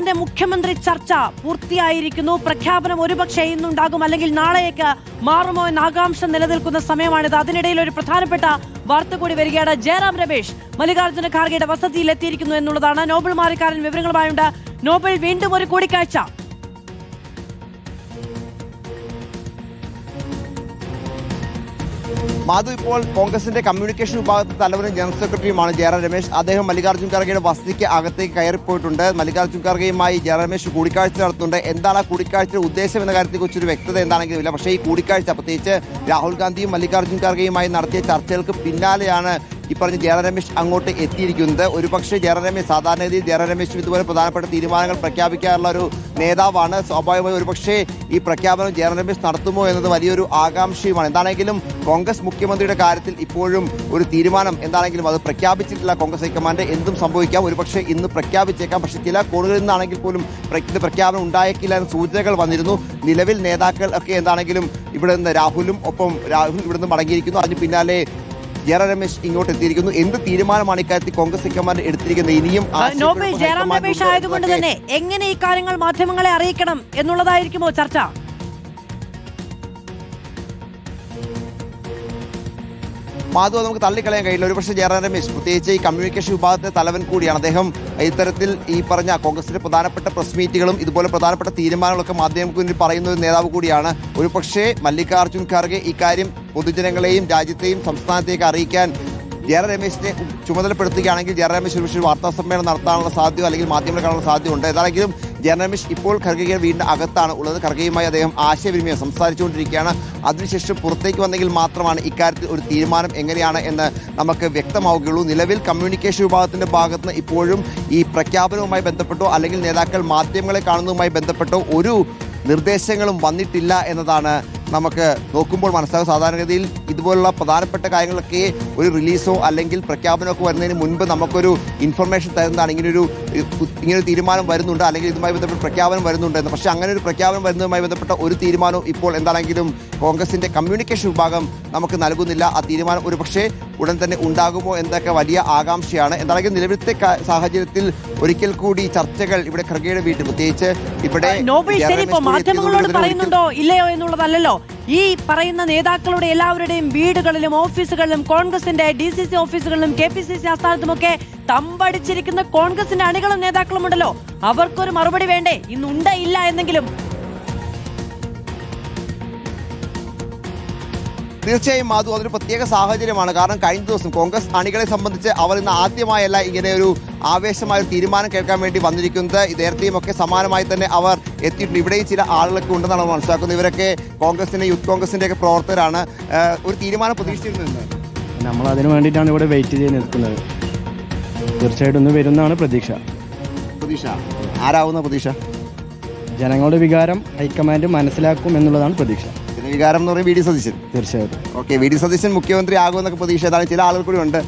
കോൺഗ്രസിന്റെ മുഖ്യമന്ത്രി ചർച്ച പൂർത്തിയായിരിക്കുന്നു. പ്രഖ്യാപനം ഒരുപക്ഷെ ഇന്നുണ്ടാകും, അല്ലെങ്കിൽ നാളേക്ക് മാറുമോ എന്ന ആകാംക്ഷ നിലനിൽക്കുന്ന സമയമാണിത്. അതിനിടയിൽ ഒരു പ്രധാനപ്പെട്ട വാർത്ത കൂടി വരികയാണ്. ജയറാം രമേശ് മല്ലികാർജ്ജുന ഖാർഗെയുടെ വസതിയിൽ എത്തിയിരിക്കുന്നു എന്നുള്ളതാണ്. നോബൽ മാറിക്കാരൻ വിവരങ്ങളുമായുണ്ട്. നോബൽ, വീണ്ടും ഒരു കൂടിക്കാഴ്ച. മാധു, ഇപ്പോൾ കോൺഗ്രസിന്റെ കമ്മ്യൂണിക്കേഷൻ വിഭാഗത്തിൽ തലവനും ജനറൽ സെക്രട്ടറിയുമാണ് ജയറാം രമേശ്. അദ്ദേഹം മല്ലികാർജ്ജുൻ ഖാർഗെയുടെ വസതിക്ക് അകത്തേക്ക് കയറിപ്പോയിട്ടുണ്ട്. മല്ലികാർജ്ജുൻ ഖാർഗെയുമായി ജയറാം രമേശ് കൂടിക്കാഴ്ച നടത്തുന്നുണ്ട്. എന്താണ് ആ കൂടിക്കാഴ്ചയുടെ ഉദ്ദേശം എന്ന കാര്യത്തെക്കുറിച്ചൊരു വ്യക്തത എന്താണെങ്കിലും ഇല്ല. പക്ഷേ ഈ കൂടിക്കാഴ്ച പ്രത്യേകിച്ച് രാഹുൽ ഗാന്ധിയും മല്ലികാർജ്ജുൻ ഖാർഗെയുമായി നടത്തിയ ചർച്ചകൾക്ക് പിന്നാലെയാണ് ഈ പറഞ്ഞ ജയറാം രമേശ് അങ്ങോട്ട് എത്തിയിരിക്കുന്നത്. ഒരുപക്ഷെ ജയറാം രമേശ് സാധാരണഗതിയിൽ ജയറാം രമേശും ഇതുപോലെ പ്രധാനപ്പെട്ട തീരുമാനങ്ങൾ പ്രഖ്യാപിക്കാറുള്ള ഒരു നേതാവാണ്. സ്വാഭാവികമായി ഒരുപക്ഷെ ഈ പ്രഖ്യാപനം ജയറാം രമേശ് നടത്തുമോ എന്നത് വലിയൊരു ആകാംക്ഷയുമാണ്. എന്താണെങ്കിലും കോൺഗ്രസ് മുഖ്യമന്ത്രിയുടെ കാര്യത്തിൽ ഇപ്പോഴും ഒരു തീരുമാനം എന്താണെങ്കിലും അത് പ്രഖ്യാപിച്ചിട്ടില്ല കോൺഗ്രസ് ഹൈക്കമാൻഡ്. എന്തും സംഭവിക്കാം, ഒരുപക്ഷെ ഇന്ന് പ്രഖ്യാപിച്ചേക്കാം. പക്ഷേ ചില കോണുകളിൽ നിന്നാണെങ്കിൽ പോലും ഇത് പ്രഖ്യാപനം ഉണ്ടായേക്കില്ല എന്ന സൂചനകൾ വന്നിരുന്നു. നിലവിൽ നേതാക്കൾ ഒക്കെ എന്താണെങ്കിലും ഇവിടെ നിന്ന് രാഹുൽ ഇവിടെ നിന്ന് മടങ്ങിയിരിക്കുന്നു. അതിന് പിന്നാലെ ജയറാം രമേശ് ഇങ്ങോട്ട് എത്തിയിരിക്കുന്നു. എന്ത് തീരുമാനമാണ് ഇക്കാര്യത്തിൽ കോൺഗ്രസ് ഹൈക്കമാൻഡ് എടുത്തിരിക്കുന്നത്? ഇനിയും ജയറാം രമേശ് ആയതുകൊണ്ട് തന്നെ എങ്ങനെ ഈ കാര്യങ്ങൾ മാധ്യമങ്ങളെ അറിയിക്കണം എന്നുള്ളതായിരിക്കുമോ ചർച്ച? മാധവ്, നമുക്ക് തള്ളിക്കളയാൻ കഴിയില്ല. ഒരുപക്ഷെ ജയറാം രമേശ് പ്രത്യേകിച്ച് ഈ കമ്മ്യൂണിക്കേഷൻ വിഭാഗത്തിലെ തലവൻ കൂടിയാണ്. അദ്ദേഹം ഇത്തരത്തിൽ ഈ പറഞ്ഞ കോൺഗ്രസിന്റെ പ്രധാനപ്പെട്ട പ്രസ് മീറ്റുകളും ഇതുപോലെ പ്രധാനപ്പെട്ട തീരുമാനങ്ങളൊക്കെ മാധ്യമങ്ങൾക്ക് മുന്നിൽ പറയുന്ന ഒരു നേതാവ് കൂടിയാണ്. ഒരുപക്ഷെ മല്ലികാർജ്ജുൻ ഖാർഗെ ഇക്കാര്യം പൊതുജനങ്ങളെയും രാജ്യത്തെയും സംസ്ഥാനത്തേക്ക് അറിയിക്കാൻ ജയറാം രമേശിനെ ചുമതലപ്പെടുത്തുകയാണെങ്കിൽ ജയറാം രമേശ് ഒരുപക്ഷെ വാർത്താ സമ്മേളനം നടത്താനുള്ള സാധ്യത അല്ലെങ്കിൽ മാധ്യമങ്ങൾ കാണാനുള്ള സാധ്യതയുണ്ട്. ഏതാണെങ്കിലും ജയറാം രമേശ് ഇപ്പോൾ ഖർഗെയുടെ വീടിന്റെ അകത്താണ് ഉള്ളത്. ഖർഗെയുമായി അദ്ദേഹം ആശയവിനിമയം സംസാരിച്ചുകൊണ്ടിരിക്കുകയാണ്. അതിനുശേഷം പുറത്തേക്ക് വന്നെങ്കിൽ മാത്രമാണ് ഇക്കാര്യത്തിൽ ഒരു തീരുമാനം എങ്ങനെയാണ് എന്ന് നമുക്ക് വ്യക്തമാവുകയുള്ളൂ. നിലവിൽ കമ്മ്യൂണിക്കേഷൻ വിഭാഗത്തിന്റെ ഭാഗത്ത് നിന്ന് ഇപ്പോഴും ഈ പ്രഖ്യാപനവുമായി ബന്ധപ്പെട്ടോ അല്ലെങ്കിൽ നേതാക്കൾ മാധ്യമങ്ങളെ കാണുന്നതുമായി ബന്ധപ്പെട്ടോ ഒരു നിർദ്ദേശങ്ങളും വന്നിട്ടില്ല എന്നതാണ് നമുക്ക് നോക്കുമ്പോൾ മനസ്സിലാകും. സാധാരണഗതിയിൽ ഇതുപോലുള്ള പ്രധാനപ്പെട്ട കാര്യങ്ങളൊക്കെ ഒരു റിലീസോ അല്ലെങ്കിൽ പ്രഖ്യാപനമൊക്കെ വരുന്നതിന് മുൻപ് നമുക്കൊരു ഇൻഫർമേഷൻ തരുന്നതാണ്. ഇങ്ങനൊരു തീരുമാനം വരുന്നുണ്ട് അല്ലെങ്കിൽ ഇതുമായി ബന്ധപ്പെട്ട് പ്രഖ്യാപനം വരുന്നുണ്ട് എന്ന്. പക്ഷേ അങ്ങനെ ഒരു പ്രഖ്യാപനം വരുന്നതുമായി ബന്ധപ്പെട്ട ഒരു തീരുമാനവും ഇപ്പോൾ എന്താണെങ്കിലും കോൺഗ്രസിന്റെ കമ്മ്യൂണിക്കേഷൻ വിഭാഗം നമുക്ക് നൽകുന്നില്ല. ആ തീരുമാനം ഒരുപക്ഷെ ഉടൻ തന്നെ ഉണ്ടാകുമോ എന്നൊക്കെ വലിയ ആകാംക്ഷയാണ്. എന്താണെങ്കിലും നിലവിലത്തെ സാഹചര്യത്തിൽ ഒരിക്കൽ കൂടി ചർച്ചകൾ ഇവിടെ ഖർഗെയുടെ വീട്ടിൽ പ്രത്യേകിച്ച് ഇവിടെ മാധ്യമങ്ങളോട് പറയുന്നുണ്ടോ ഇല്ലയോ എന്നുള്ളതല്ലോ. ഈ പറയുന്ന നേതാക്കളുടെ എല്ലാവരുടെയും വീടുകളിലും ഓഫീസുകളിലും കോൺഗ്രസിന്റെ DCC ഓഫീസുകളിലും KPCC ആസ്ഥാനത്തുമൊക്കെ തമ്പടിച്ചിരിക്കുന്ന കോൺഗ്രസിന്റെ അണികളും നേതാക്കളും ഉണ്ടല്ലോ. അവർക്കൊരു മറുപടി വേണ്ടേ? ഇന്നുണ്ട് ഇല്ല എന്നെങ്കിലും. തീർച്ചയായും മാധു, അതൊരു പ്രത്യേക സാഹചര്യമാണ്. കാരണം കഴിഞ്ഞ ദിവസം കോൺഗ്രസ് അണികളെ സംബന്ധിച്ച് അവർ ഇന്ന് ആദ്യമായല്ല ഇങ്ങനെ ഒരു ആവേശമായ തീരുമാനം കേൾക്കാൻ വേണ്ടി വന്നിരിക്കുന്നത്. നേരത്തെയും ഒക്കെ സമാനമായി തന്നെ അവർ എത്തിയിട്ടുണ്ട്. ഇവിടെയും ചില ആളുകളൊക്കെ ഉണ്ടെന്നാണ് മനസ്സിലാക്കുന്നത്. ഇവരൊക്കെ കോൺഗ്രസിന്റെ യൂത്ത് കോൺഗ്രസിന്റെ ഒക്കെ പ്രവർത്തകരാണ്. ഒരു തീരുമാനം പ്രതീക്ഷിച്ചിരുന്നത് നമ്മൾ അതിനു വേണ്ടിയിട്ടാണ് ഇവിടെ വെയിറ്റ് ചെയ്ത് നിൽക്കുന്നത്. തീർച്ചയായിട്ടും ഒന്ന് വരുന്നതാണ് പ്രതീക്ഷ. ആരാവുന്ന പ്രതീക്ഷ? ജനങ്ങളുടെ വികാരം ഹൈക്കമാൻഡ് മനസ്സിലാക്കും എന്നുള്ളതാണ് പ്രതീക്ഷ. വികാരം എന്ന് പറയുന്നത് VD സതീശൻ. തീർച്ചയായിട്ടും. ഓക്കെ, VD സതീശൻ മുഖ്യമന്ത്രി ആകുമെന്നൊക്കെ പ്രതീക്ഷ. ഏതാണ് ചില ആളുകൾ കൂടി ഉണ്ട്.